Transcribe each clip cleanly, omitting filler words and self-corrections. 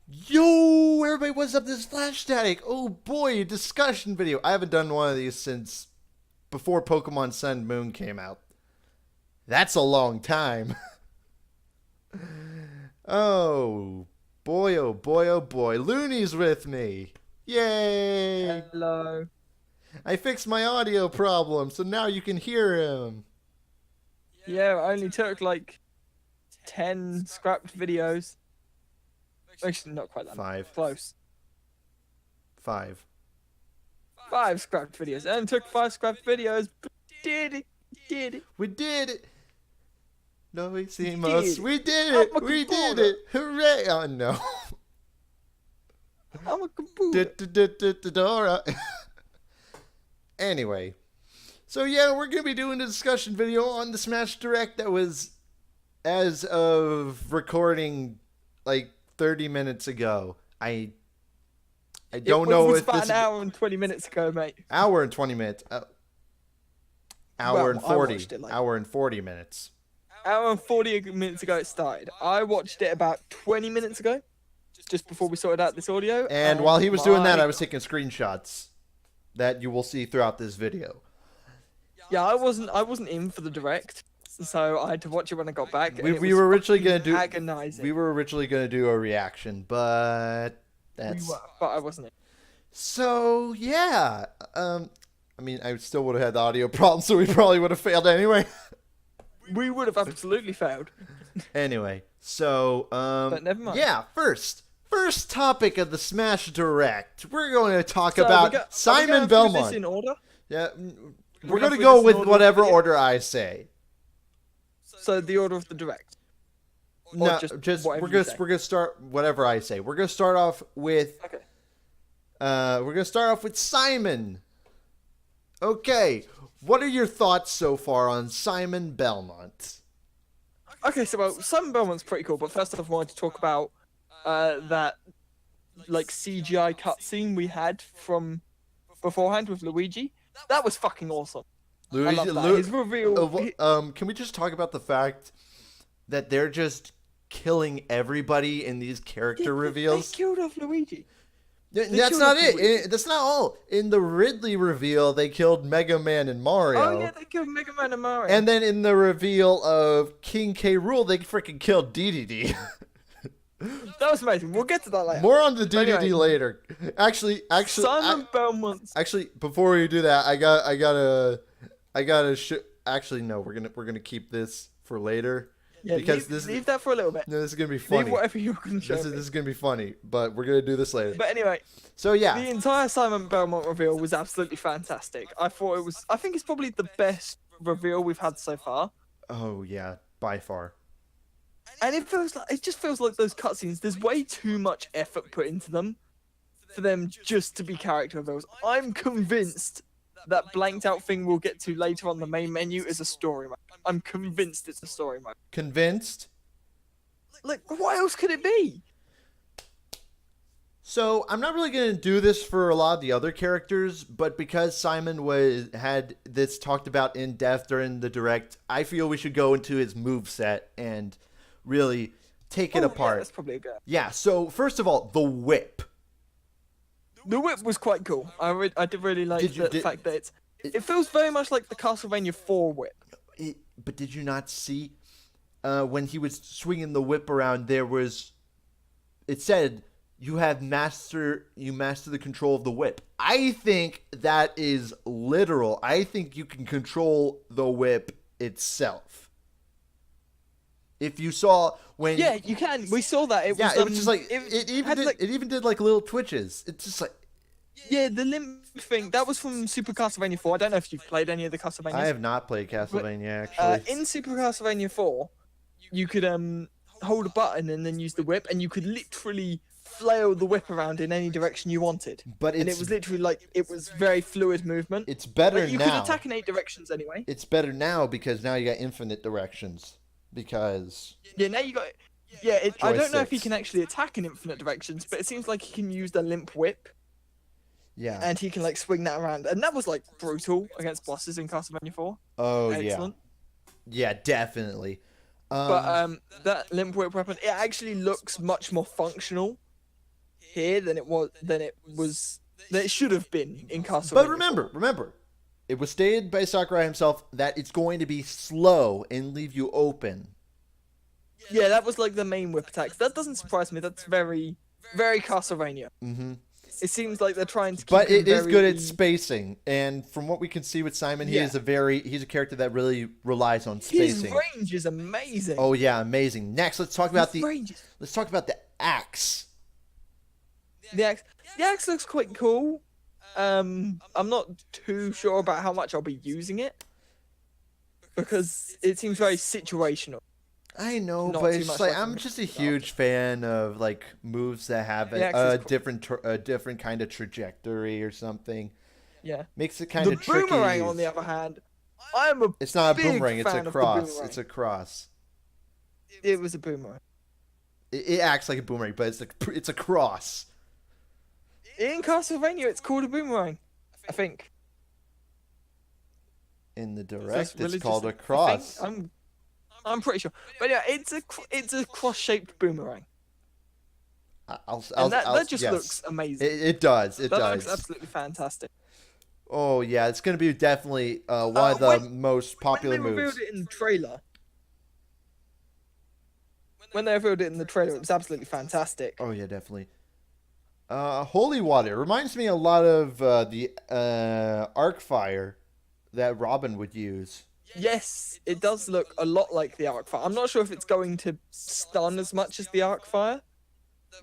Yo, everybody, what's up? This is Flash Static. Oh boy, a discussion video. I haven't done one of these since before Pokemon Sun and Moon came out. That's a long time. Oh boy, oh boy, oh boy. Looney's with me. Yay! Hello. I fixed my audio problem, so now you can hear him. Yeah, it only took like 10 scrapped videos. Actually, not quite that. Five. Close. Five. 5 scrapped videos. It only took 5 scrapped videos. But did it. We did it. No, we see Did us. it. We did I'm it. a We did computer. it. Hooray. Oh no. I'm a computer. Dora. Anyway, so yeah, we're gonna be doing a discussion video on the Smash Direct that was as of recording like 30 minutes ago. I don't know It was if about this an hour and 20 minutes ago, mate. hour and 20 minutes. Hour Well, and I 40. watched it, like- Hour and 40 minutes. Hour and 40 minutes ago it started. I watched it about 20 minutes ago, just before we sorted out this audio. And while he was doing that, my- I was taking screenshots that you will see throughout this video. Yeah, I wasn't in for the direct, so I had to watch it when I got back. We and it we was were originally fucking gonna do agonizing. we were originally gonna do a reaction, but that's We were, but I wasn't in. so yeah. I mean, I still would have had the audio problem, so we probably would have failed anyway. We would have absolutely failed. Anyway, so But never mind. yeah. First topic of the Smash Direct, we're going to talk So about are we Simon going through Belmont. This in order? Yeah, We're we're going gonna through go this in with order whatever of the- order I say. So the order of the direct. Or No, just just whatever we're you gonna say? we're gonna start whatever I say. We're gonna start off with Okay. we're gonna start off with Simon. Okay, what are your thoughts so far on Simon Belmont? Okay, so well, Simon Belmont's pretty cool, but first off, I wanted to talk about that like CGI cutscene we had from beforehand with Luigi. That was fucking awesome. I love that. His reveal. Can we just talk about the fact that they're just killing everybody in these character They reveals? killed off Luigi. That's killed not off it. Luigi. That's not all. In the Ridley reveal, they killed Mega Man and Mario. Oh yeah, they killed Mega Man and Mario. And then in the reveal of King K. Rool, they freaking killed DDD. that was amazing. We'll get to that later. More on the DDD Anyway. later. Actually, Simon Belmont's. actually, before we do that, I gotta. Actually, no, we're gonna keep this for later Yeah, because leave that for a little bit. no, this is gonna be Leave funny. whatever you're going to show This me. is gonna be funny, but we're gonna do this later. But anyway, So yeah, the entire Simon Belmont reveal was absolutely fantastic. I think it's probably the best reveal we've had so far. oh yeah, by far. And it just feels like those cutscenes, there's way too much effort put into them for them just to be character reveals. I'm convinced that blanked out thing we'll get to later on the main menu is a story mode. I'm convinced it's a story mode. Convinced. Like, what else could it be? So I'm not really gonna do this for a lot of the other characters, but because Simon had this talked about in depth during the direct, I feel we should go into his moveset and really take it Oh, apart. Yeah, that's probably a good. Yeah, so first of all, the whip. The whip was quite cool. I did really like the fact that it feels very much like the Castlevania 4 whip. But did you not see when he was swinging the whip around? It said you master the control of the whip. I think that is literal. I think you can control the whip itself. If you saw when Yeah, you can. We saw that. it was just like it even did like little twitches. It's just like Yeah, the limp thing, that was from Super Castlevania 4. I don't know if you've played any of the Castlevanias. I have not played Castlevania actually. In Super Castlevania 4, you could hold a button and then use the whip, and you could literally flail the whip around in any direction you wanted. But And it was literally like, it was very fluid movement. it's better Like, you now. could attack in 8 directions anyway. It's better now because now you got infinite directions. Because Yeah, now you got... Yeah, I don't know if he Joysticks. can actually attack in infinite directions, but it seems like he can use the limp whip, yeah. and he can like swing that around. And that was like brutal against bosses in Castlevania 4. Oh Excellent. yeah. Yeah, definitely. But that limp whip weapon, it actually looks much more functional here than it should have been in Castlevania. But remember, it was stated by Sakurai himself that it's going to be slow and leave you open. Yeah, that was like the main whip attacks. That doesn't surprise me. That's very, very Castlevania. Mm-hmm. It seems like they're trying to keep But it is very... good at spacing, and from what we can see with Simon, Yeah. he's a character that really relies on spacing. His range is amazing. Oh yeah, amazing. Next, let's talk about range. let's talk about the axe. The axe looks quite cool. I'm not too sure about how much I'll be using it because it seems very situational. I know, Not but too it's much like like I'm just a huge fan of like moves that have The axe a is cool. different kind of trajectory or something. Yeah. Makes it kind The of tricky. boomerang, on the other hand, I'm a It's not a big boomerang, it's fan a of the cross. boomerang. It's a cross. It was a boomerang. It acts like a boomerang, but it's a cross. In Castlevania, it's called a boomerang, I think. In the That's direct, it's called a religious, I cross. think. I'm pretty sure, but yeah, it's a cross-shaped boomerang, and that just yes. looks amazing. It does. It That does. looks absolutely fantastic. Oh yeah, it's gonna be definitely one of the most popular When they moves. revealed it in the trailer, it was absolutely fantastic. Oh yeah, definitely. Holy water reminds me a lot of the arc fire that Robin would use. Yes, it does look a lot like the arc fire. I'm not sure if it's going to stun as much as the arc fire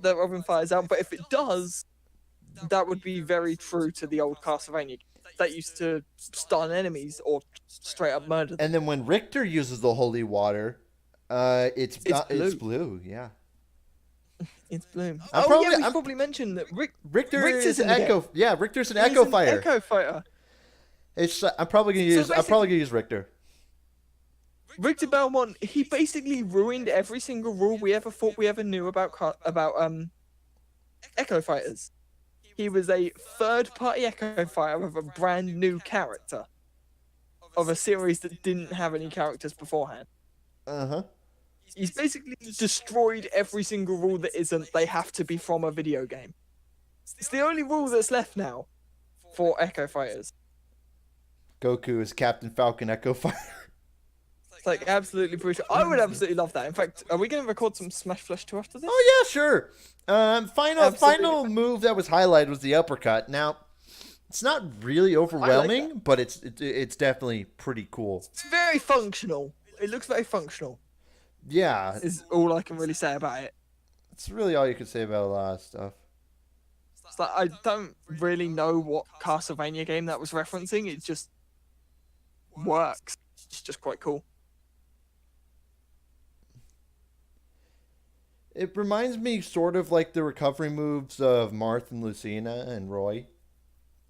that Robin fires out, but if it does, that would be very true to the old Castlevania that used to stun enemies or straight up murder them. And then when Richter uses the holy water, it's blue. Yeah. It's blue. We should probably mention that Richter's an in the echo. game. Yeah, Richter's an He's echo an fighter. Echo fighter. I'm probably gonna use Richter. Richter Belmont, he basically ruined every single rule we ever thought we ever knew about Echo Fighters. He was a third-party Echo Fighter of a brand new character of a series that didn't have any characters beforehand. Uh-huh. He's basically destroyed every single rule that isn't they have to be from a video game. It's the only rule that's left now for Echo Fighters. Goku is Captain Falcon Echo Fighter. It's like absolutely brutal. I would absolutely love that. In fact, are we going to record some Smash Flash 2 after this? Oh yeah, sure. Final move that was highlighted was the uppercut. Now, it's not really overwhelming, but it's definitely pretty cool. It's very functional. It looks very functional. Yeah, Is all I can really say about it. it's really all you can say about a lot of stuff. It's like I don't really know what Castlevania game that was referencing. It just works. It's just quite cool. It reminds me sort of like the recovery moves of Marth and Lucina and Roy,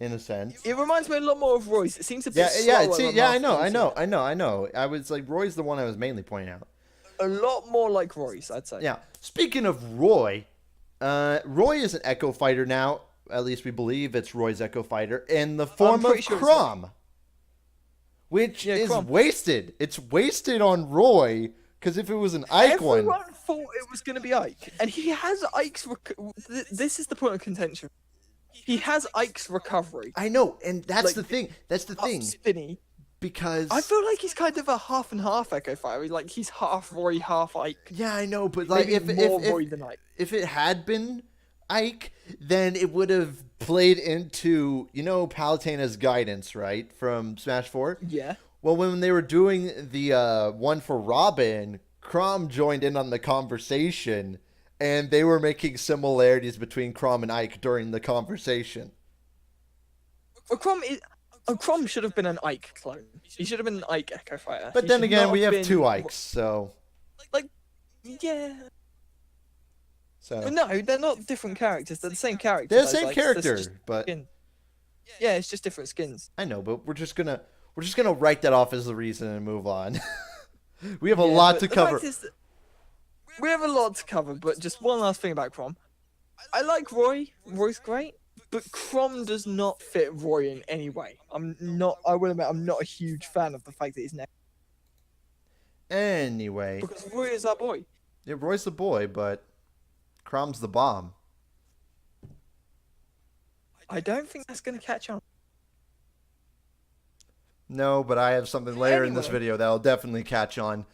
in a sense. It reminds me a lot more of Royce. It seems a bit Yeah. slower. See, than yeah, I Marth know. I was like, Roy's the one I was mainly pointing out. A lot more like Royce, I'd say. Yeah. Speaking of Roy, Roy is an Echo Fighter now. At least we believe it's Roy's Echo Fighter in the form of pretty sure it's Crom, which is Crom. wasted. It's wasted on Roy because if it was an Ike Everyone one, thought it was going to be Ike, and he has Ike's. This is the point of contention. He has Ike's recovery. I know, and that's Like, the thing. That's the thing Spinny. because I feel like he's kind of a half and half Echo Fighter. Like he's half Roy, half Ike. yeah, I know, but like Maybe more Roy than Ike. if it had been Ike, then it would have played into Palutena's guidance, right, from Smash 4. Yeah. Well, when they were doing the one for Robin, Crom joined in on the conversation, and they were making similarities between Crom and Ike during the conversation. Crom should have been an Ike clone. He should have been an Ike Echo Fighter. But He then should again, not we have been- two Ikes, so... Yeah. So But no, they're not different characters. They're the same character. they're the those same Ikes. character, They're just but skin. Yeah, it's just different skins. I know, but we're just gonna write that off as the reason and move on. We have a Yeah, lot but to the cover. fact is that we have a lot to cover, but just one last thing about Crom. I like Roy. Roy's great, but Crom does not fit Roy in any way. I will admit, I'm not a huge fan of the fact that he's next. Anyway, Because Roy is our boy. yeah, Roy's the boy, but Crom's the bomb. I don't think that's going to catch on. No, but I have something later in this Anyway. video that'll definitely catch on.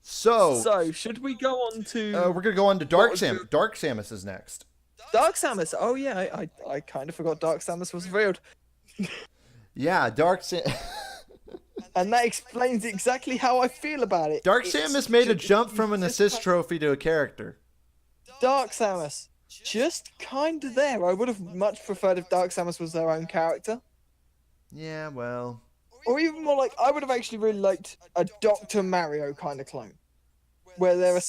So, So, should we go on to we're gonna go on to Dark Samus. Dark Samus is next. Dark Samus? Oh yeah, I kind of forgot Dark Samus was revealed. Yeah, Dark Samus. And that explains exactly how I feel about it. Dark It's Samus made a jump from an just assist trophy to a character. Dark Samus, just kind of there. I would have much preferred if Dark Samus was their own character. Yeah, well, Or even more like, I would have actually really liked a Dr. Mario kind of clone. Where they're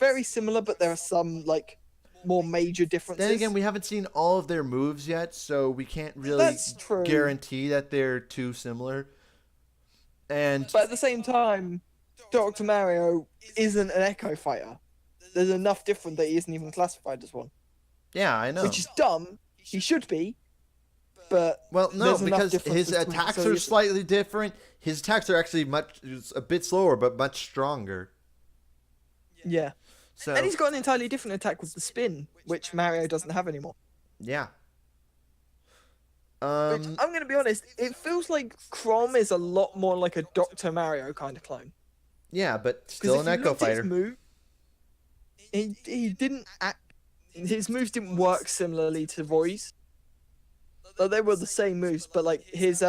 very similar, but there are some, like, more major differences. then again, we haven't seen all of their moves yet, so we can't really That's true. guarantee that they're too similar. And But at the same time, Dr. Mario isn't an Echo Fighter. There's enough different that he isn't even classified as one. yeah, I know. Which is dumb. He should be. But Well, no, there's enough because his differences to it, attacks so are you- slightly different. His attacks are actually a bit slower, but much stronger. Yeah. So And he's got an entirely different attack with the spin, which Mario doesn't have anymore. yeah. Which, I'm going to be honest, it feels like Chrom is a lot more like a Dr. Mario kind of clone. Yeah, but 'Cause still if an you Echo looked at his Fighter. move, he didn't act. His moves didn't work similarly to Roy's. Though they were the same moves, but like his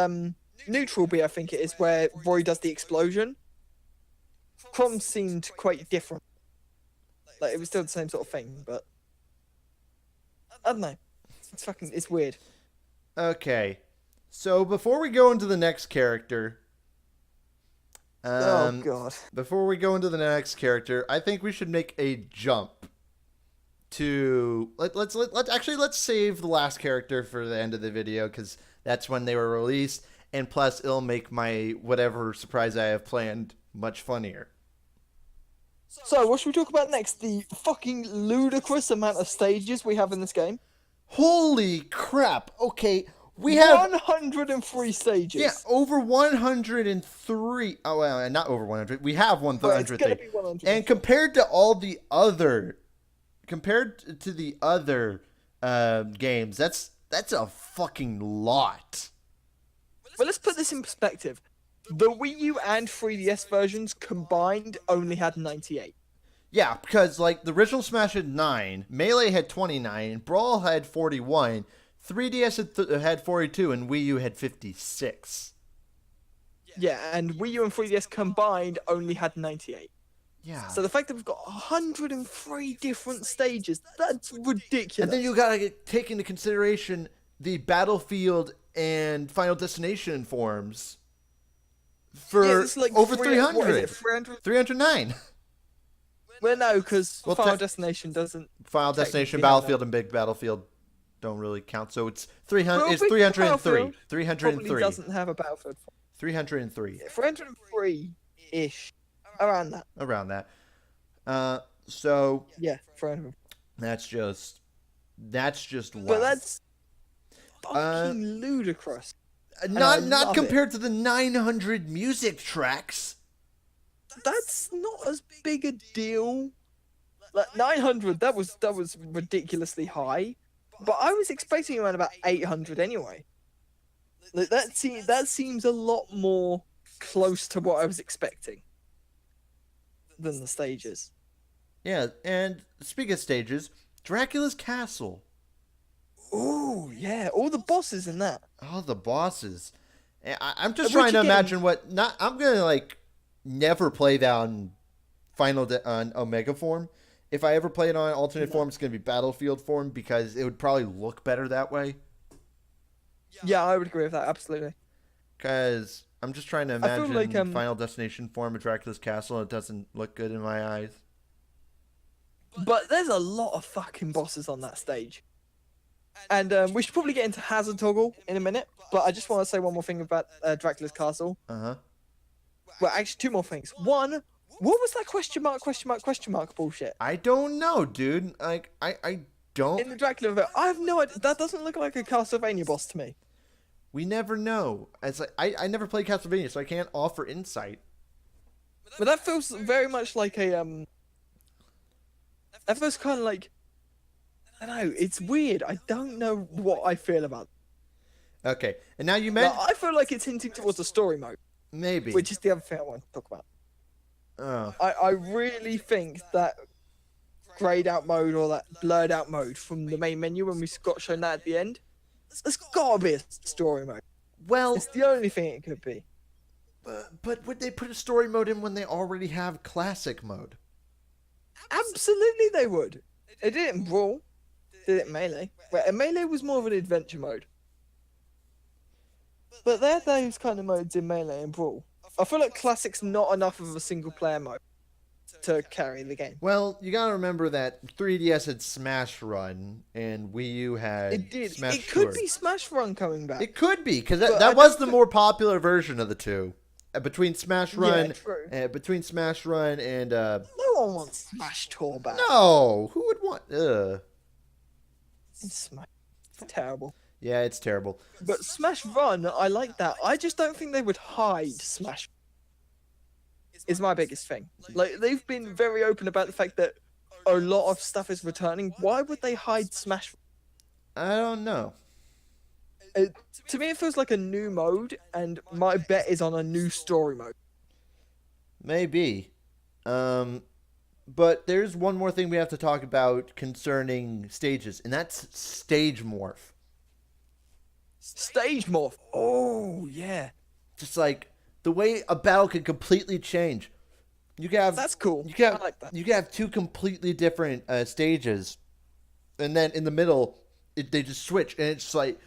neutral B, I think it is, where Roy does the explosion. Chrom seemed quite different. Like it was still the same sort of thing, but I don't know. It's weird. Okay, so before we go into the next character, Oh god. before we go into the next character, I think we should make a jump to let's save the last character for the end of the video because that's when they were released, and plus it'll make my whatever surprise I have planned much funnier. So what should we talk about next? The fucking ludicrous amount of stages we have in this game. Holy crap! Okay, we have 103 stages. yeah over 103. Oh well, not over 100. We have But it's 103. gonna be 100. And compared to the other games, that's a fucking lot. Well, let's put this in perspective. The Wii U and 3DS versions combined only had 98. Yeah, because like the original Smash had 9, Melee had 29, Brawl had 41, 3DS had 42, and Wii U had 56. Yeah, and Wii U and 3DS combined only had 98. Yeah. So the fact that we've got 103 different stages, that's ridiculous. And then you gotta take into consideration the Battlefield and Final Destination forms for it's like over 300. What is 300. it, 300? 309. Well, no, because Well, Final Destination doesn't. Final Destination, Technically, Battlefield, and Big Battlefield don't really count. So it's 300. Well, It's Big 303. Battlefield 303. Probably doesn't have a Battlefield. 303. 303-ish. Around that. Around that. So Yeah, 300. that's just wow. But that's fucking ludicrous. not I love compared to the 900 music tracks. That's not as big a deal. Like 900, that was ridiculously high. But I was expecting around about 800 anyway. Like that seems a lot more close to what I was expecting than the stages. Yeah, and speaking of stages, Dracula's Castle. Oh yeah, all the bosses in that. Oh, the bosses. I'm just Which trying to again- imagine what. Not. I'm gonna like never play that on on Omega form. If I ever play it on alternate form, it's gonna be Battlefield form because it would probably look better that way. Yeah, I would agree with that absolutely. Because I'm just trying to I feel imagine like, Final Destination form of Dracula's Castle. And it doesn't look good in my eyes. But there's a lot of fucking bosses on that stage. And we should probably get into Hazard Toggle in a minute. But I just want to say one more thing about Dracula's Castle. Uh-huh. Well, actually, two more things. One, what was that question mark bullshit? I don't know, dude. Like, I don't. In the Dracula event, I have no idea. That doesn't look like a Castlevania boss to me. We never know. It's like, I never played Castlevania, so I can't offer insight. But that feels very much like a That feels kind of like I know, it's weird. I don't know what I feel about it. Okay, and now you Like, meant I feel like it's hinting towards the story mode, maybe. which is the other thing I want to talk about. Oh, I really think that grayed out mode or that blurred out mode from the main menu when we got shown that at the end, there's gotta be a story mode. well, It's the only thing it could be. but would they put a story mode in when they already have classic mode? Absolutely, they would. They did it in Brawl, did it in Melee. Where Melee was more of an adventure mode. But they're those kind of modes in Melee and Brawl. I feel like Classic's not enough of a single player mode to carry the game. Well, you gotta remember that 3DS had Smash Run and Wii U had It did. Smash It could Sword. be Smash Run coming back. It could be because But I that was don't the thi- more popular version of the two. Between Smash Run, true. between Smash Run and No one wants Smash Tour back. no, who would want? It's Smash. It's terrible. Yeah, it's terrible. But Smash Run, I like that. I just don't think they would hide Smash. Is my biggest thing. Like, they've been very open about the fact that a lot of stuff is returning. Why would they hide Smash? I don't know. To me, it feels like a new mode, and my bet is on a new story mode. Maybe. But there's one more thing we have to talk about concerning stages, and that's stage morph. Stage morph. Oh, yeah. Just like the way a battle can completely change. You can have That's cool. You can have, I like that. You can have two completely different stages, and then in the middle, they just switch, and it's like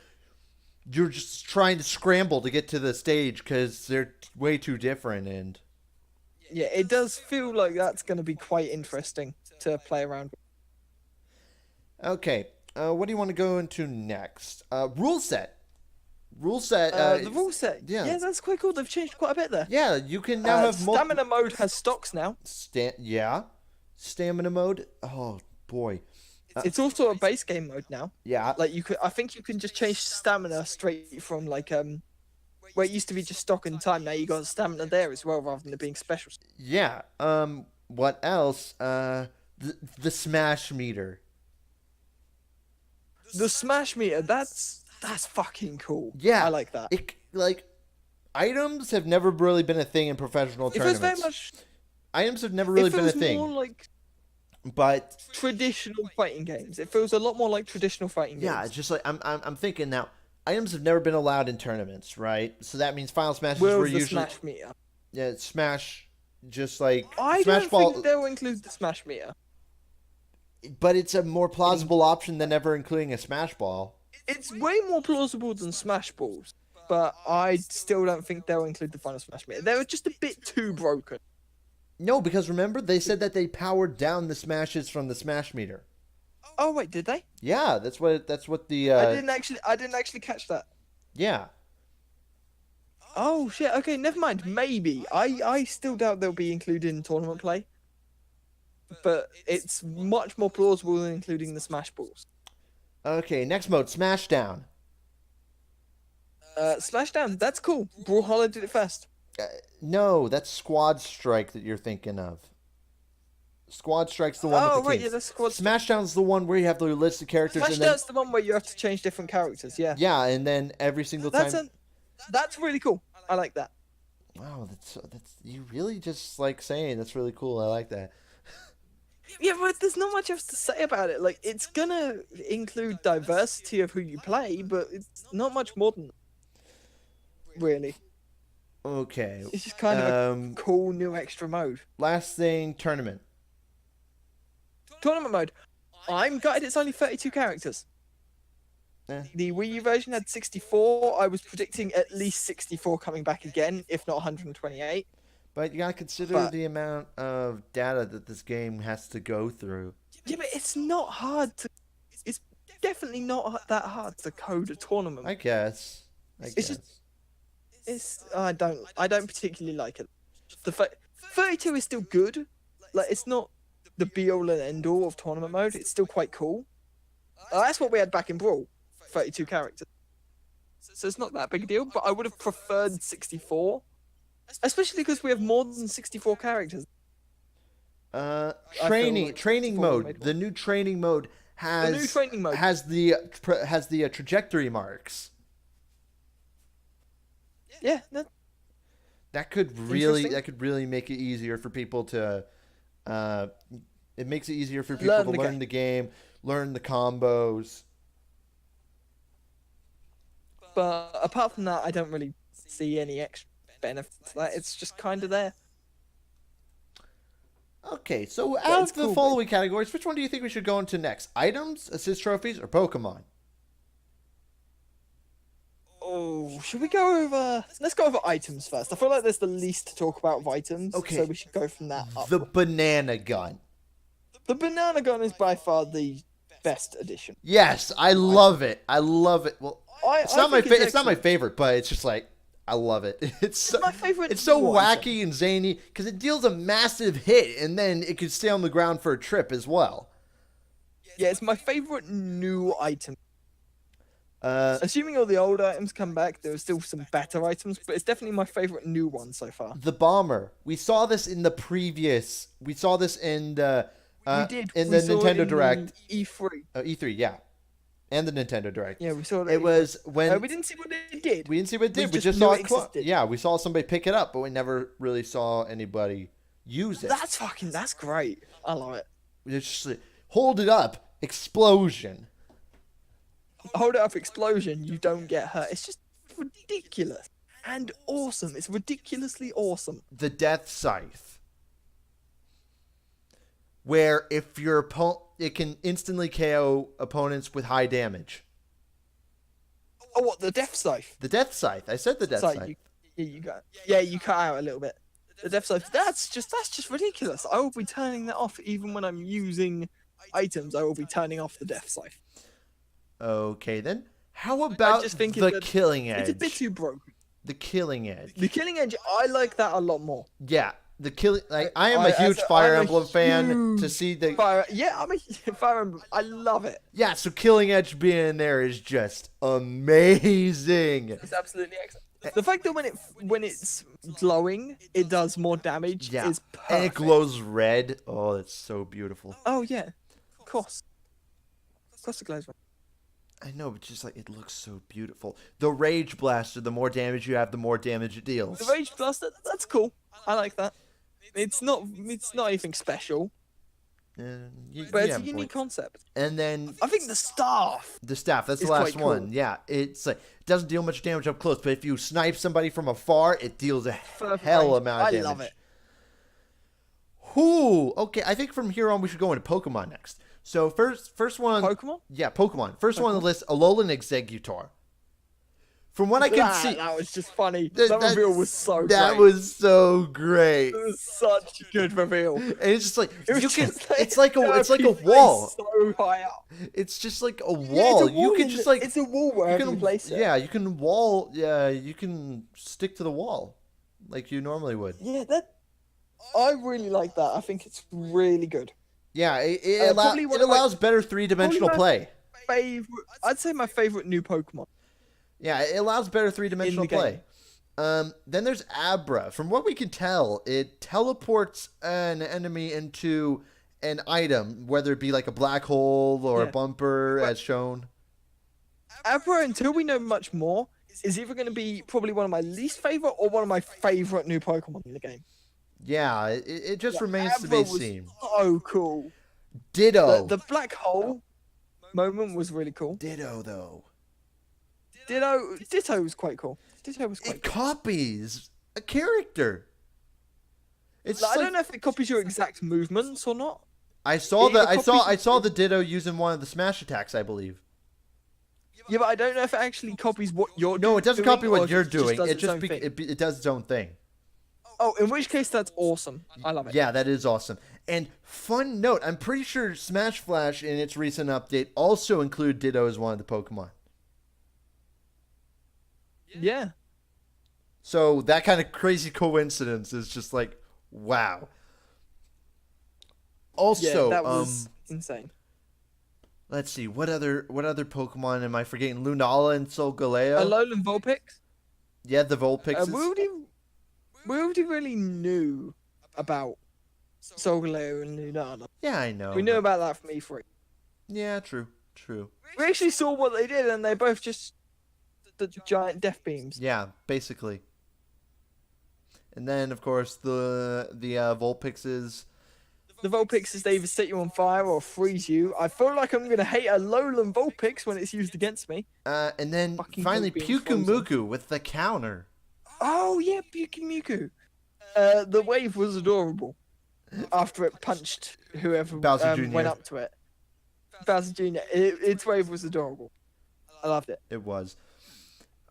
you're just trying to scramble to get to the stage because they're way too different. And Yeah, it does feel like that's going to be quite interesting to play around with. okay, what do you want to go into next? Rule set. Rule set. The rule set. yeah. Yeah, that's quite cool. They've changed quite a bit there. Yeah, you can now have multiple. Stamina mode has stocks now. Yeah, stamina mode. Oh boy. It's also a base game mode now. Yeah. Like you could, I think you can just change stamina straight from like where it used to be just stock and time. Now you got stamina there as well, rather than it being special. Yeah. What else? The smash meter. The smash meter. That's fucking cool. Yeah. I like that. Items have never really been a thing in professional It feels tournaments. very much. Items have never really It been a feels thing. more like But traditional fighting games. It feels a lot more like traditional fighting yeah, games. it's just like I'm thinking now. Items have never been allowed in tournaments, right? So that means final smashes Will were the usually smash meter? yeah, smash, just like I smash don't ball. think they'll include the smash meter. But it's a more plausible option than ever including a smash ball. It's way more plausible than smash balls, but I still don't think they'll include the final smash meter. They were just a bit too broken. No, because remember they said that they powered down the smashes from the smash meter. Oh wait, did they? Yeah, that's what the I didn't actually catch that. yeah. Oh shit. Okay, never mind. Maybe I still doubt they'll be included in tournament play, but it's much more plausible than including the smash balls. Okay, next mode, Smashdown. Splashdown. That's cool. Brawlhalla did it first. No, that's Squad Strike that you're thinking of. Squad Strike's the one Oh with the right, teams. yeah, that's squad. Smashdown's the one where you have the list of characters and then Splashdown's the one where you have to change different characters. Yeah. yeah, and then every single time. That's really cool. I like that. Wow, that's you really just like saying that's really cool. I like that. Yeah, but there's not much else to say about it. Like, it's gonna include diversity of who you play, but it's not much more than that, really. Okay. It's just kind of a cool new extra mode. Last thing, tournament. Tournament mode. I'm gutted it's only 32 characters. Eh. The Wii U version had 64. I was predicting at least 64 coming back again, if not 128. But you gotta consider But- the amount of data that this game has to go through. Yeah, but it's not hard to. It's definitely not that hard to code a tournament. I guess. It's guess. just- I don't particularly like it. The 32 is still good. Like, it's not the be all and end all of tournament mode. It's still quite cool. That's what we had back in Brawl, 32 characters. So it's not that big a deal. But I would have preferred 64, especially because we have more than 64 characters. Training like training 64 mode. made The new training mode The new training mode. has the trajectory marks. Yeah, That could really make it easier for people to. It makes it easier for people to learn the game, learn the combos. But apart from that, I don't really see any extra benefit to that. It's just kind of there. Okay, so out of the following categories, which one do you think we should go into next? Items, assist trophies, or Pokemon? Oh, should we go over... Let's go over items first. I feel like there's the least to talk about of items, so we should go from that up. The banana gun. The banana gun is by far the best addition. Yes, I love it. I love it. Well, it's not my favorite, but it's just like, I love it. It's my favorite. It's so wacky and zany because it deals a massive hit, and then it could stay on the ground for a trip as well. Yeah, it's my favorite new item. Assuming all the old items come back, there are still some better items, but it's definitely my favorite new one so far. The bomber. We saw this in the previous. We saw this in the. We did. In the Nintendo Direct. E3. E3, yeah. And the Nintendo Direct. Yeah, we saw it. It was when we didn't see what it did. We didn't see what it did. We just saw it. Yeah, we saw somebody pick it up, but we never really saw anybody use it. That's great. I love it. It's just like, hold it up, explosion. Hold it up, explosion. You don't get hurt. It's just ridiculous and awesome. It's ridiculously awesome. The Death Scythe, where if your opponent, it can instantly KO opponents with high damage. Oh, what, the Death Scythe? The Death Scythe. I said the Death Scythe. You cut out a little bit. The Death Scythe. That's just ridiculous. I will be turning that off even when I'm using items. I will be turning off the Death Scythe. Okay, then. How about the Killing Edge? It's a bit too broken. The Killing Edge. The Killing Edge, I like that a lot more. Yeah, the Killing. Like, I am a huge Fire Emblem fan. To see the I'm a Fire Emblem. I love it. Yeah, so Killing Edge being in there is just amazing. It's absolutely excellent. The fact that when it's glowing, it does more damage is perfect. And it glows red. Oh, that's so beautiful. Oh yeah, of course it glows red. I know, but just like it looks so beautiful. The Rage Blaster, the more damage you have, the more damage it deals. The Rage Blaster, that's cool. I like that. It's not anything special. But it's a unique concept. And then I think the staff. That's the last one. Cool. Yeah, it's like it doesn't deal much damage up close, but if you snipe somebody from afar, it deals a hell amount of damage. I love it. Okay, I think from here on we should go into Pokemon next. So first one. Pokemon? Yeah, Pokemon. First one on the list, Alolan Exeggutor. From what I can see, that was just funny. That reveal was so great. That was so great. It was such a good reveal. And it's just like it's like a wall. So high up. It's just like a wall. You can just like it's a wall wherever you place it. Yeah, you can wall. Yeah, you can stick to the wall, like you normally would. Yeah, I really like that. I think it's really good. Yeah, it allows better three-dimensional play. I'd say my favorite new Pokemon. Yeah, it allows better three-dimensional play. Then there's Abra. From what we can tell, it teleports an enemy into an item, whether it be like a black hole or a bumper, as shown. Abra, until we know much more, is either going to be probably one of my least favorite or one of my favorite new Pokemon in the game. Yeah, it just remains to be seen. So cool. Ditto. The black hole moment was really cool. Ditto, though. Ditto was quite cool. It copies a character. It's I don't know if it copies your exact movements or not. I saw the Ditto using one of the smash attacks, I believe. Yeah, but I don't know if it actually copies what you're doing. No, it doesn't copy what you're doing. It does its own thing. Oh, in which case that's awesome. I love it. Yeah, that is awesome. And fun note, I'm pretty sure Smash Flash in its recent update also included Ditto as one of the Pokemon. Yeah. So that kind of crazy coincidence is just like, wow. Also, that was insane. Let's see, what other Pokemon am I forgetting? Lunala and Solgaleo? Alolan Vulpix? Yeah, the Vulpix. We already really knew about Solgaleo and Lunala. Yeah, I know. We knew about that from E3. Yeah, true. True. We actually saw what they did, and they both just the giant death beams. Yeah, basically. And then, of course, the Vulpixes. The Vulpixes, they either set you on fire or freeze you. I feel like I'm gonna hate a lowland Vulpix when it's used against me. And then Fucking finally, being frozen. Pyukumuku with the counter. Oh yeah, Pyukumuku. The wave was adorable. After it punched whoever Bowser Jr. went up to it. Bowser Jr. Its wave was adorable. I loved it. It was.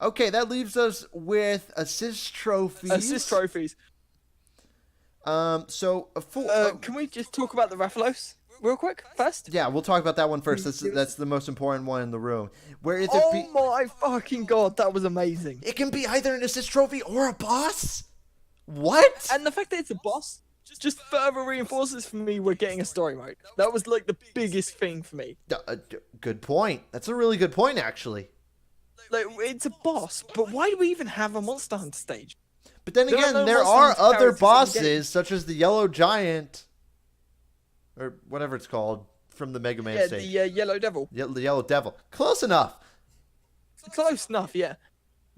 Okay, that leaves us with assist trophies. Assist trophies. So a full. Can we just talk about the Rathalos real quick first? Yeah, we'll talk about that one first. That's the most important one in the room. Where is Oh it? my fucking god, that was amazing. It can be either an assist trophy or a boss. What? And the fact that it's a boss just further reinforces for me we're getting a story mode. That was like the biggest thing for me. Good point. That's a really good point, actually. Like, it's a boss, but why do we even have a Monster Hunter stage? But then There are again, no there Monster are Hunter other characters in the game. bosses, such as the Yellow Giant, or whatever it's called, from the Mega Man Yeah, stage. the Yellow Devil. The Yellow Devil. Close enough. Close enough, yeah.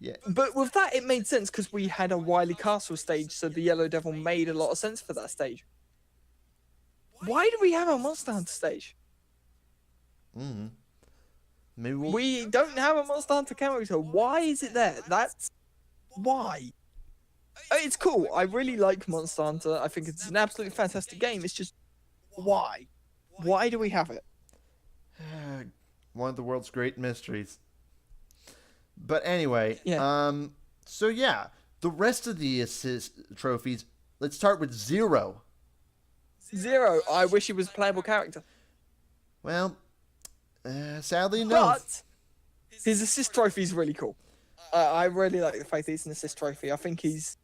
Yeah. But with that, it made sense because we had a Wily Castle stage, so the Yellow Devil made a lot of sense for that stage. Why do we have a Monster Hunter stage? Mm-hmm. Maybe We don't have a Monster Hunter character. Why is it there? That's why. It's cool. I really like Monster Hunter. I think it's an absolutely fantastic game. It's just why? Why do we have it? one of the world's great mysteries. But anyway, Yeah. So yeah, the rest of the assist trophies. Let's start with Zero. Zero. I wish he was a playable character. Well, sadly no. But his assist trophy is really cool. I really like the fact that he's an assist trophy. I think he's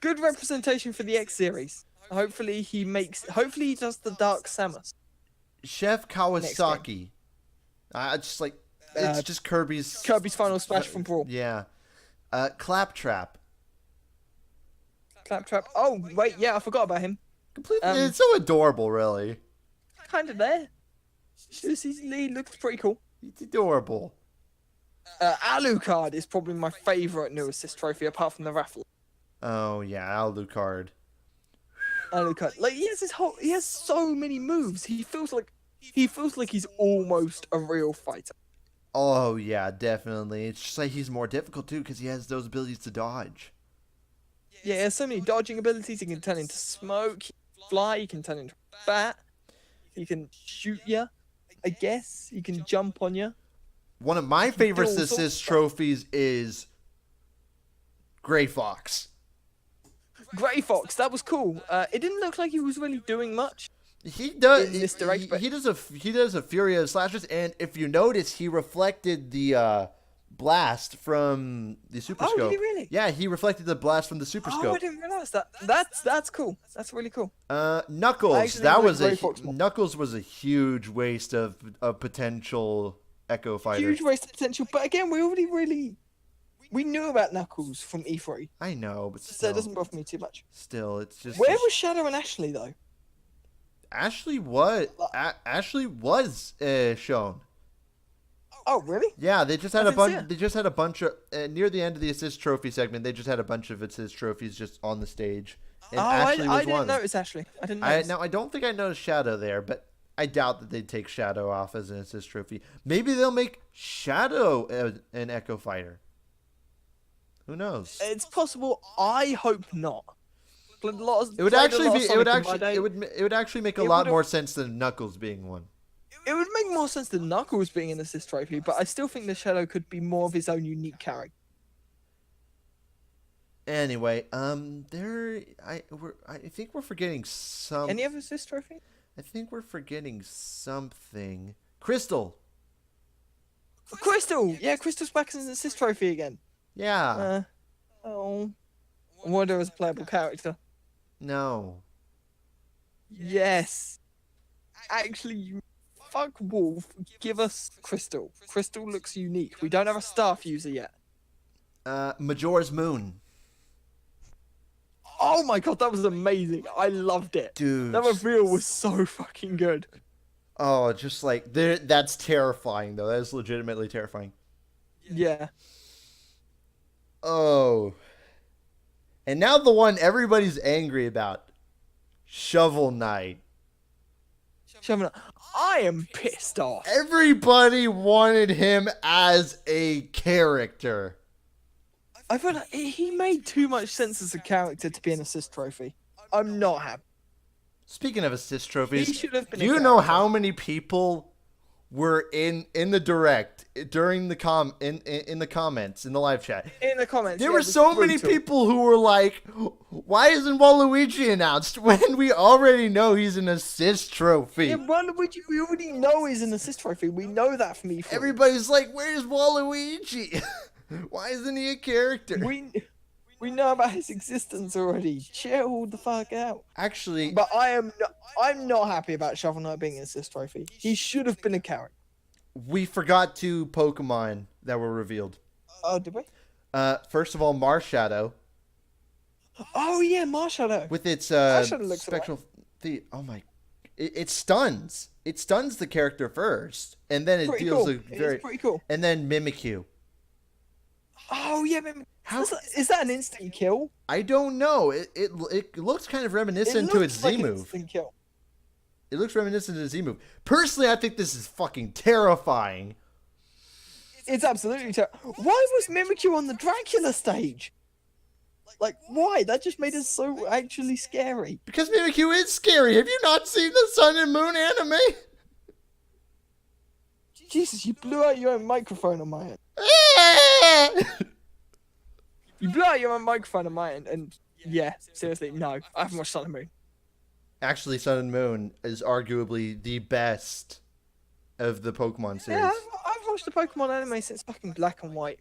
good representation for the X series. Hopefully he does the Dark Samus. Chef Kawasaki. Just like it's just Kirby's Final Smash from Brawl. Yeah. Claptrap. Claptrap. Oh wait, yeah, I forgot about him. Completely. It's so adorable, really. Kind of there. He looks pretty cool. It's adorable. Alucard is probably my favourite new assist trophy apart from the raffle. Oh yeah, Alucard. Alucard, like he has so many moves. He feels like he's almost a real fighter. Oh yeah, definitely. It's just like he's more difficult too because he has those abilities to dodge. Yeah, he has so many dodging abilities. He can turn into smoke, he can fly, he can turn into a bat, he can shoot you. I guess he can jump on you. One of my favorite all sorts of assist stuff. trophies is Gray Fox. Grey Fox, that was cool. It didn't look like he was really doing much. He does. In this direct, but- he does a fury of slashes, and if you notice, he reflected the blast from the Super Oh, Scope. did he really? Yeah, he reflected the blast from the Super Oh, I Scope. didn't realize that. That's cool. That's really cool. I Knuckles. actually That like was Gray Fox more. Knuckles was a huge waste of potential Echo Fighter. Huge waste of potential. But again, we knew about Knuckles from E3, I know, but so it still, doesn't bother me too much. it's just. Where was Shadow and Ashley though? Ashley? What? Ashley was shown. Oh, really? Yeah, they just had I a didn't see bunch. it. They just had a bunch of near the end of the assist trophy segment. They just had a bunch of assist trophies just on the stage, and Ashley I was didn't one. notice Ashley. I didn't notice. Now I don't think I noticed Shadow there, but I doubt that they'd take Shadow off as an assist trophy. Maybe they'll make Shadow an Echo Fighter. Who knows? It's possible. I hope not. It It would actually be. It would actually. It would actually make a It lot would've- more sense than Knuckles being one. It would make more sense than Knuckles being an assist trophy, but I still think the Shadow could be more of his own unique character. Anyway, I think we're forgetting some. Any other assist trophy? I think we're forgetting something. Crystal. Crystal! Yeah, Crystal's back as an assist trophy again. Yeah. I wonder as a playable character. No. Yes. Actually, you fuck Wolf. Give us Crystal. Crystal looks unique. We don't have a staff user yet. Majora's Moon. Oh my god, that was amazing. I loved it. Dude. That reveal was so fucking good. Oh, just like there. That's terrifying, though. That is legitimately terrifying. Yeah. Oh, and now the one everybody's angry about, Shovel Knight. Shoving it. I am pissed off. Everybody wanted him as a character. I feel like he made too much sense as a character to be an assist trophy. I'm not happy. Speaking of assist He trophies, should have been. do you know how many people were in the direct during the in the comments in the live chat? In the comments, There yeah, were it was so many brutal. people who were like, "Why isn't Waluigi announced when we already know he's an assist trophy?" Yeah, Waluigi, we already know he's an assist trophy. We know that from E3. Everybody's like, "Where's Waluigi? Why isn't he a character?" We know about his existence already. Chill the fuck out. Actually, But I'm not happy about Shovel Knight being an assist trophy. He should have been a character. we forgot two Pokemon that were revealed. Oh, did we? First of all, Marshadow Oh yeah, Marshadow. with its Marshadow looks spectral. Oh my! It stuns. It stuns the character first, and then it Pretty deals cool. a very. It's pretty cool. And then Mimikyu. Oh yeah, man. How- Is that an instant kill? I don't know. It looks kind of reminiscent to its looks like Z an move. instant kill. It looks reminiscent to the Z move. Personally, I think this is fucking terrifying. It's absolutely terrible. Why was Mimikyu on the Dracula stage? Like, why? That just made it so actually scary. Because Mimikyu is scary. Have you not seen the Sun and Moon anime? Jesus, you blew out your own microphone on my end. You blew out your own microphone on my end, and yeah, seriously, no. I haven't watched Sun and Moon. Actually, Sun and Moon is arguably the best of the Pokemon series. Yeah, I've watched the Pokemon anime since fucking Black and White.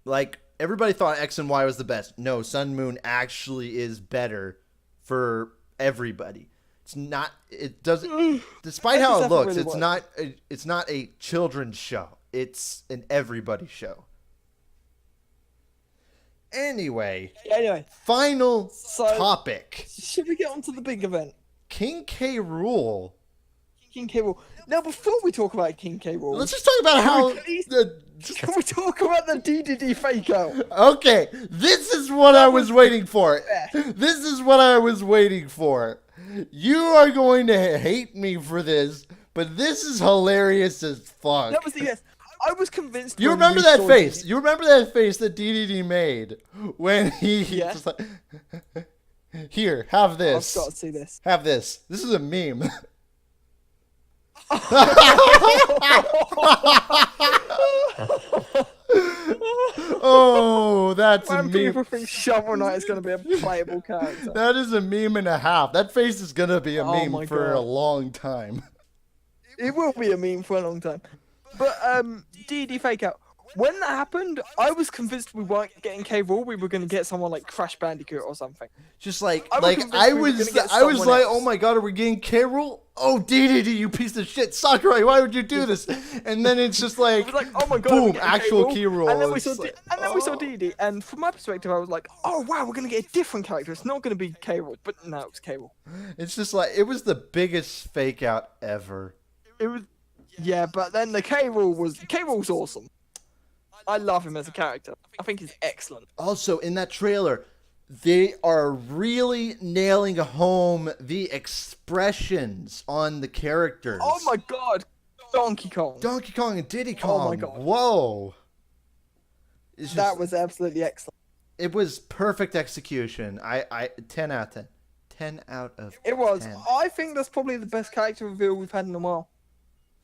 Like, everybody thought X and Y was the best. No, Sun and Moon actually is better for everybody. It's not. It doesn't. Despite how it looks, really it's not a children's show. It's an everybody show. Anyway, Anyway, final so topic. should we get on to the big event? King K. Rool. King K. Rool. Now, before we talk about King K. Rool, Let's just talk about how. can we talk about the DDD fake out? Okay, this is what I was waiting for. This is what I was waiting for. You are going to hate me for this, but this is hilarious as fuck. That was the yes. I was convinced. You when remember we that saw face? DDD You remember that face that DDD made when he Yeah. just like, here, have I've this. got to see this. Have this. This is a meme. Oh, that's a When meme. people think Shovel Knight is going to be a playable character. That is a meme and a half. That face is gonna be a Oh meme my for a God. long time. It will be a meme for a long time. But DD fake out. When that happened, I was convinced we weren't getting K. Rool. We were going to get someone like Crash Bandicoot or something. Just like, I was convinced I we were was, gonna get I was someone like, else. oh my god, are we getting K. Rool? Oh, DDD, you piece of shit, Sakurai, why would you do this? And then it's just It like, was like, oh my god, boom, we're getting actual K. K. Rool. Rool. And then we It's saw, like, we saw oh. DD. And from my perspective, I was like, oh wow, we're gonna get a different character. It's not gonna be K. Rool, but no, it was K. Rool. It's just like, it was the biggest fake out ever. It was, yeah, but then the K. Rool's awesome. I love him as a character. I think he's excellent. Also, in that trailer, they are really nailing home the expressions on the characters. Oh my god, Donkey Kong. Donkey Kong and Diddy Kong. Oh my God. Whoa. It's That just- was absolutely excellent. It was perfect execution. I 10 out of 10. 10 out of It was. 10. I think that's probably the best character reveal we've had in a while.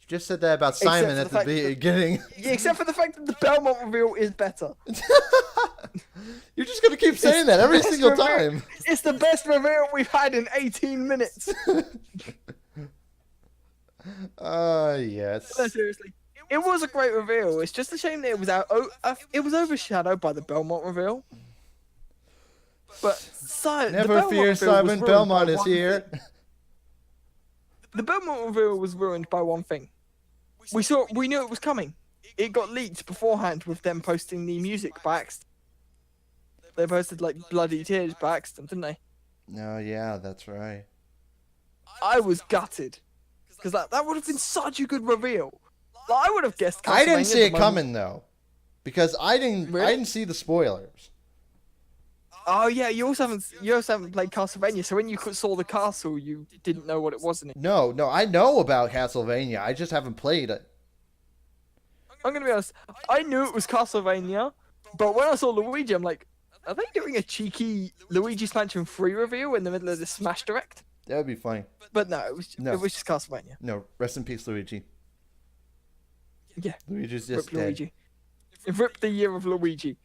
You just said that about Except Simon for at the the fact that- beginning. Yeah, except for the fact that the Belmont reveal is better. You're just going to keep saying that every Best single reveal- time. It's the best reveal we've had in 18 minutes. Yes. No, seriously. It was a great reveal. It's just a shame that it was it was overshadowed by the Belmont reveal. But the Never Belmont fear, reveal was Simon ruined Belmont by is one here. thing. The Belmont reveal was ruined by one thing. We knew it was coming. It got leaked beforehand with them posting the music by accident. They posted like Bloody Tears by accident, didn't they? No, yeah, that's right. I was gutted. because that would have been such a good reveal. Like, I would have guessed. I didn't Castlevania see at it the moment. coming though, because I Really? didn't see the spoilers. Oh yeah, you also haven't played Castlevania, so when you saw the castle, you didn't know what it was in it. No, I know about Castlevania. I just haven't played it. I'm gonna be honest, I knew it was Castlevania, but when I saw Luigi, I'm like, are they doing a cheeky Luigi's Mansion 3 reveal in the middle of the Smash Direct? That would be funny. But no, it was just Castlevania. No, rest in peace, Luigi. Yeah, Luigi's just rip dead. Luigi. Rip the year of Luigi.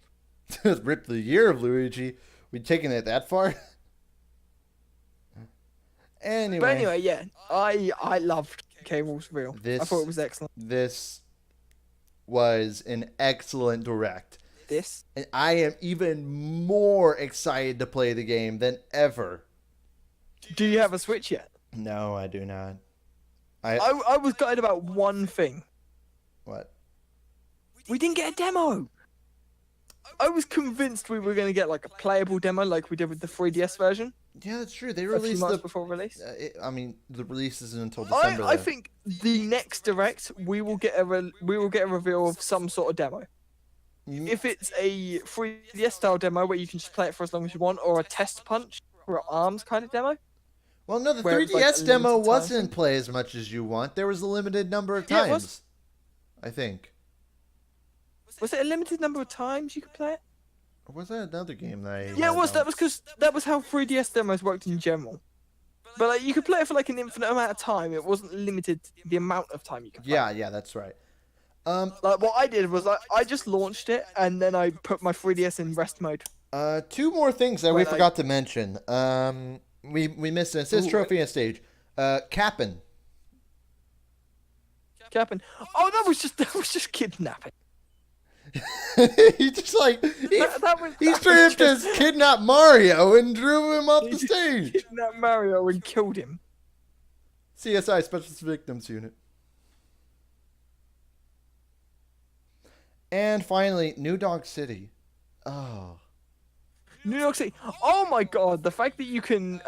Rip the year of Luigi. We taking it that far? Anyway. But anyway, yeah, I loved Cable's reveal. I thought it was excellent. This was an excellent direct. And I am even more excited to play the game than ever. Do you have a Switch yet? No, I do not. I was gutted about one thing. What? We didn't get a demo. I was convinced we were going to get like a playable demo like we did with the 3DS version. Yeah, that's true. They A few released months before release. I mean, the release isn't until December. I think the next direct we will get a reveal of some sort of demo. If it's a 3DS style demo where you can just play it for as long as you want, or a test punch or ARMS kind of demo. Well, no, the where it's, 3DS like, a demo limited time wasn't play as much as you want. There was a limited number of Yeah, it times. was. I think. Was it a limited number of times you could play it? Or was that another game that I... Yeah, it was. That was because that was how 3DS demos worked in general. But like, you could play it for like an infinite amount of time. It wasn't limited the amount of time you could play. Yeah, that's right. Like what I did was I just launched it and then I put my 3DS in rest mode. Two more things that we When I- forgot to mention. We missed an assist Ooh, trophy on stage. Kapp'n. Captain. Oh, that was just kidnapping. He just like he That straight was up just kidnapped Mario and drew him off the stage. kidnapped Mario and killed him. CSI Special Victims Unit. And finally, New Dog City. Oh. New York City. Oh my god, the fact that you can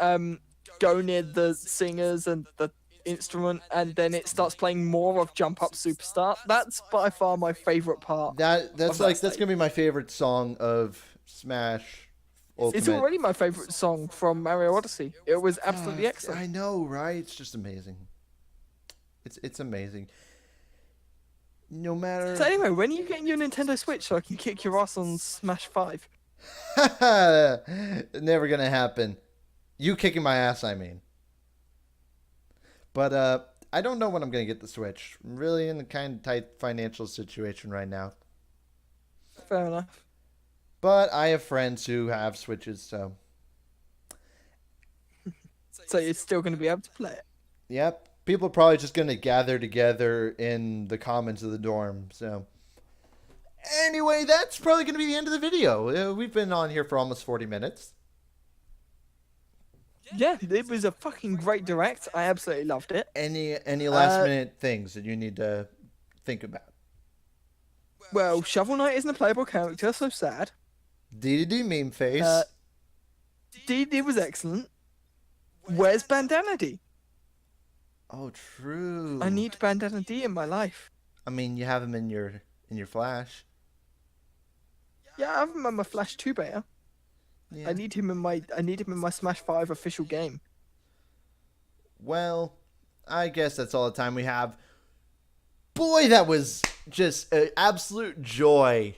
go near the singers and the instrument and then it starts playing more of Jump Up Superstar. That's by far my favorite part. That's that that's stage. gonna be my favorite song of Smash Ultimate. It's already my favorite song from Mario Odyssey. It was absolutely excellent. I know, right? It's just amazing. It's amazing. No matter. So anyway, when are you getting your Nintendo Switch so I can kick your ass on Smash 5? Never gonna happen. You kicking my ass, I mean. But I don't know when I'm gonna get the Switch. I'm really in a kind of tight financial situation right now. Fair enough. But I have friends who have Switches, so So you're still going to be able to play it. yep. People are probably just gonna gather together in the commons of the dorm. So anyway, that's probably gonna be the end of the video. We've been on here for almost 40 minutes. Yeah, it was a fucking great direct. I absolutely loved it. Any last minute things that you need to think about? Well, Shovel Knight isn't a playable character, so sad. DDD meme face. DD was excellent. Where's Bandana D? Oh, true. I need Bandana D in my life. I mean, you have him in your Flash. Yeah, I have him in my Flash 2 beta. Yeah. I need him in my Smash 5 official game. Well, I guess that's all the time we have. Boy, that was just an absolute joy.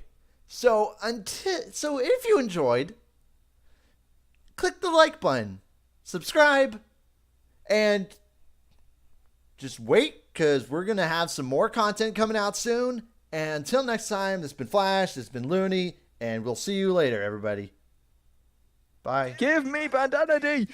So if you enjoyed, click the like button, subscribe, and just wait, because we're going to have some more content coming out soon. And until next time, this has been Flash, this has been Looney, and we'll see you later, everybody. Bye. Give me Bandana D!